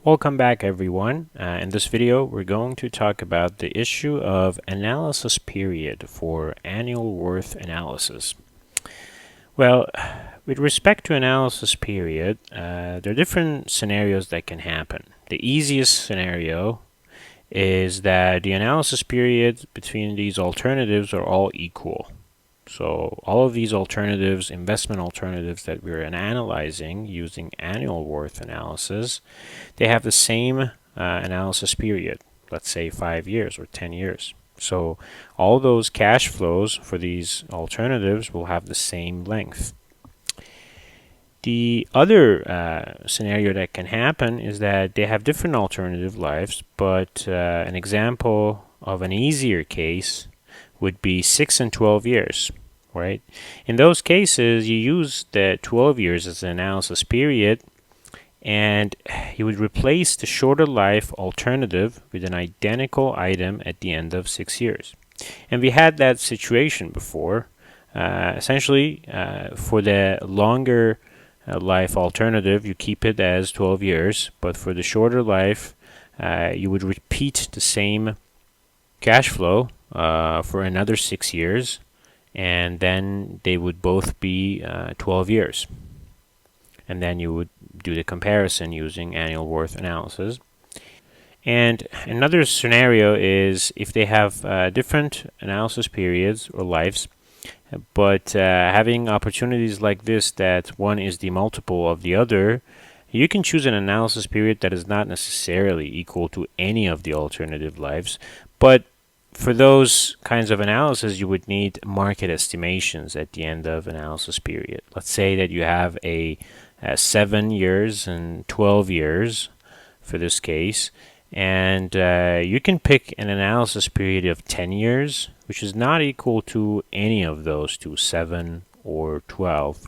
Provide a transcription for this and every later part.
Welcome back everyone. In this video we're going to talk about the issue of analysis period for annual worth analysis. Well, with respect to analysis period, there are different scenarios that can happen. The easiest scenario is that the analysis period between these alternatives are all equal. So all of these alternatives, investment alternatives that we're analyzing using annual worth analysis, they have the same analysis period, let's say 5 years or 10 years. So all those cash flows for these alternatives will have the same length. The other scenario that can happen is that they have different alternative lives, but an example of an easier case would be 6 and 12 years, right? In those cases, you use the 12 years as an analysis period, and you would replace the shorter life alternative with an identical item at the end of 6 years. And we had that situation before. Essentially, for the longer life alternative, you keep it as 12 years, but for the shorter life, you would repeat the same cash flow for another 6 years, and then they would both be 12 years. And then you would do the comparison using annual worth analysis. And another scenario is if they have different analysis periods or lives, but having opportunities like this that one is the multiple of the other, you can choose an analysis period that is not necessarily equal to any of the alternative lives, but for those kinds of analysis, you would need market estimations at the end of analysis period. Let's say that you have a 7 years and 12 years for this case, and you can pick an analysis period of 10 years, which is not equal to any of those two, 7 or 12.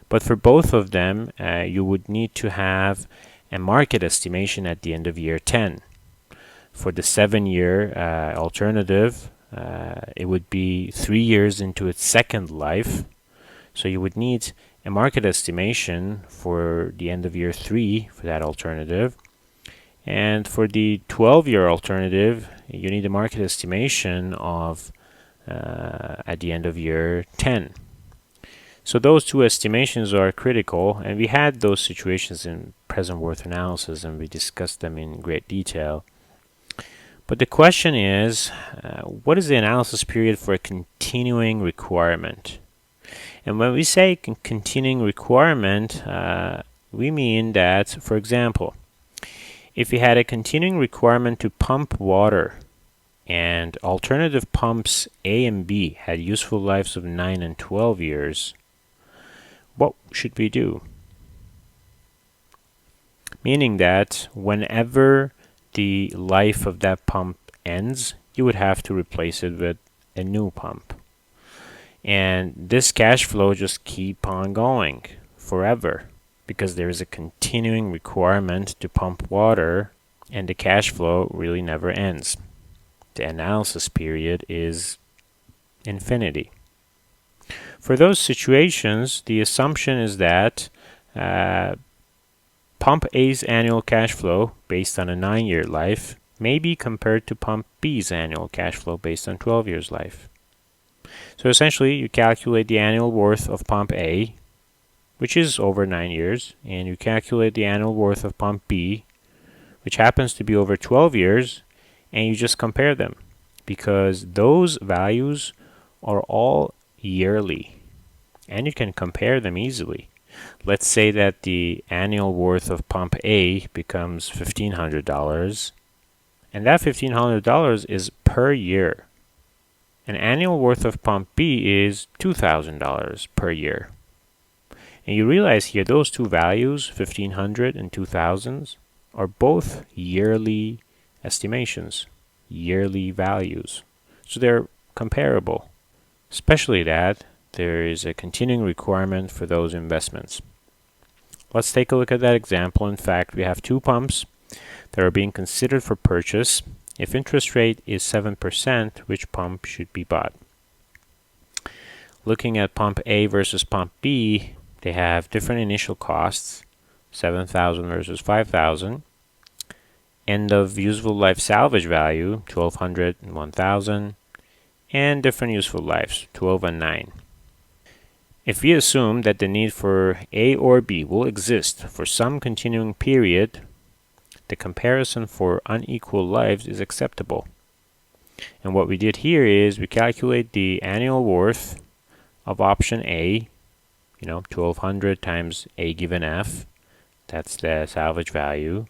But for both of them, you would need to have a market estimation at the end of year 10. For the 7-year alternative, it would be 3 years into its second life. So you would need a market estimation for the end of year 3 for that alternative. And for the 12-year alternative, you need a market estimation of at the end of year 10. So those two estimations are critical, and we had those situations in present worth analysis, and we discussed them in great detail. But the question is, what is the analysis period for a continuing requirement? And when we say continuing requirement, we mean that, for example, if you had a continuing requirement to pump water and alternative pumps A and B had useful lives of 9 and 12 years, what should we do? Meaning that whenever the life of that pump ends, you would have to replace it with a new pump. And this cash flow just keep on going forever because there is a continuing requirement to pump water, and the cash flow really never ends. The analysis period is infinity. For those situations, the assumption is that Pump A's annual cash flow based on a 9-year life may be compared to Pump B's annual cash flow based on 12 years life. So essentially, you calculate the annual worth of Pump A, which is over 9 years, and you calculate the annual worth of Pump B, which happens to be over 12 years, and you just compare them because those values are all yearly, and you can compare them easily. Let's say that the annual worth of Pump A becomes $1,500, and that $1,500 is per year. An annual worth of Pump B is $2,000 per year. And you realize here those two values, 1,500 and 2,000, are both yearly estimations, yearly values. So they're comparable, especially that there is a continuing requirement for those investments. Let's take a look at that example. In fact, we have two pumps that are being considered for purchase. If interest rate is 7%, which pump should be bought? Looking at Pump A versus Pump B, they have different initial costs, $7,000 versus $5,000. end of useful life salvage value, 1200 and 1000, and different useful lives, 12 and 9. If we assume that the need for A or B will exist for some continuing period, the comparison for unequal lives is acceptable. And what we did here is we calculate the annual worth of option A, 1200 times A given F, that's the salvage value,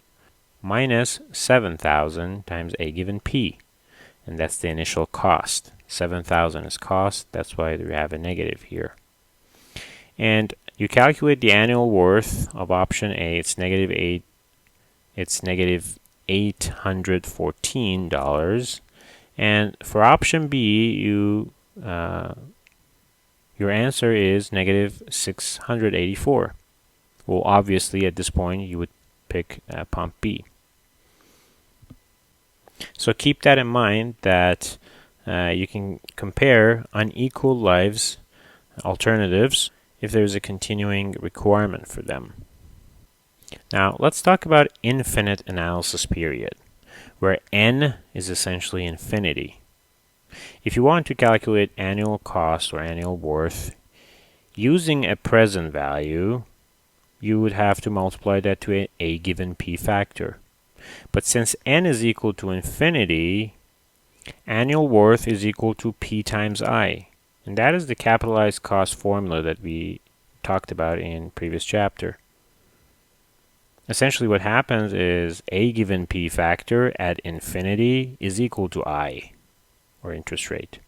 minus 7,000 times A given P, and that's the initial cost. 7,000 is cost, that's why we have a negative here. And you calculate the annual worth of option A, it's negative $814. And for option B, your answer is negative 684. Well, obviously at this point you would pick pump B. So keep that in mind that you can compare unequal lives alternatives if there's a continuing requirement for them. Now let's talk about infinite analysis period, where n is essentially infinity. If you want to calculate annual cost or annual worth using a present value, you would have to multiply that to a given p factor. But since n is equal to infinity, annual worth is equal to p times I. And that is the capitalized cost formula that we talked about in previous chapter. Essentially what happens is a given p factor at infinity is equal to I, or interest rate.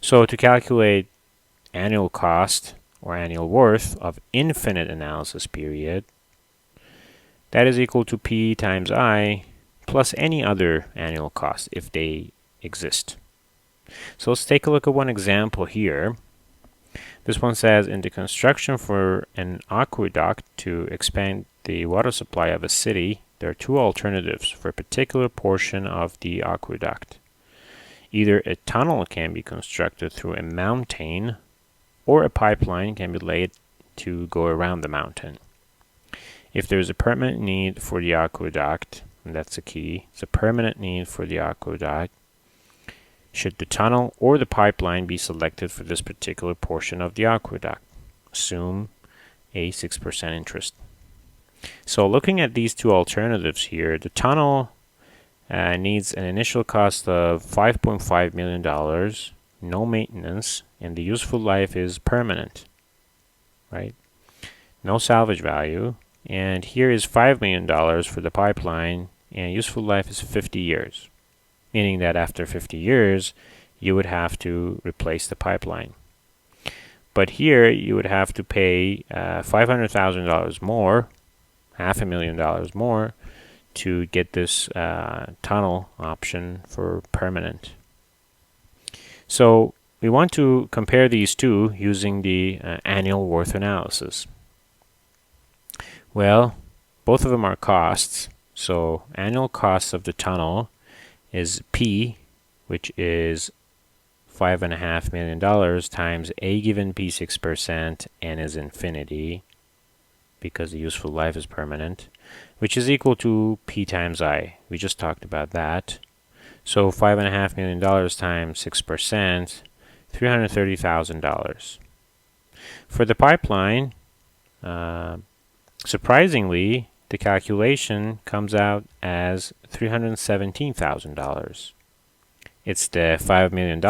So to calculate annual cost or annual worth of infinite analysis period, that is equal to p times I plus any other annual cost if they exist. So let's take a look at one example here. This one says, in the construction for an aqueduct to expand the water supply of a city, there are two alternatives for a particular portion of the aqueduct. Either a tunnel can be constructed through a mountain, or a pipeline can be laid to go around the mountain. If there is a permanent need for the aqueduct, and that's the key, it's a permanent need for the aqueduct, should the tunnel or the pipeline be selected for this particular portion of the aqueduct? Assume a 6% interest. So looking at these two alternatives here, the tunnel needs an initial cost of $5.5 million, no maintenance, and the useful life is permanent, right? No salvage value. And here is $5 million for the pipeline, and useful life is 50 years. Meaning that after 50 years, you would have to replace the pipeline. But here, you would have to pay $500,000 more, $500,000 more, to get this tunnel option for permanent. So we want to compare these two using the annual worth analysis. Well, both of them are costs. So annual costs of the tunnel is P, which is $5.5 million times A given P 6%, N is infinity, because the useful life is permanent, which is equal to P times I. We just talked about that. So $5.5 million times 6%, $330,000. For the pipeline, surprisingly, the calculation comes out as $317,000. It's the $5 million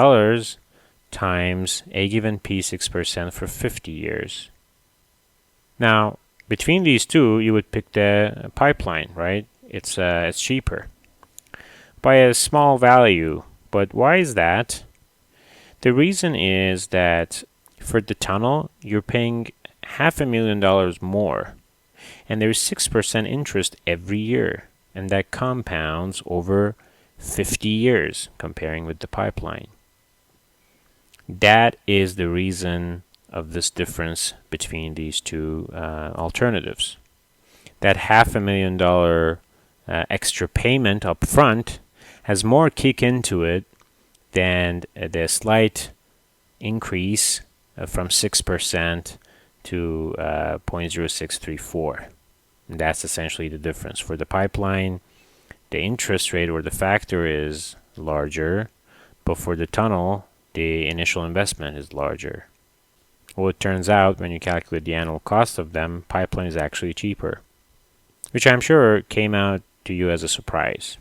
times A given P 6% for 50 years. Now, between these two, you would pick the pipeline, right? It's cheaper by a small value. But why is that? The reason is that for the tunnel, you're paying $500,000 more. And there's 6% interest every year, and that compounds over 50 years, comparing with the pipeline. That is the reason of this difference between these two alternatives. That $500,000 extra payment up front has more kick into it than the slight increase from 6% to 0.0634. And that's essentially the difference. For the pipeline, the interest rate or the factor is larger, but for the tunnel, the initial investment is larger. Well, it turns out when you calculate the annual cost of them, pipeline is actually cheaper, which I'm sure came out to you as a surprise.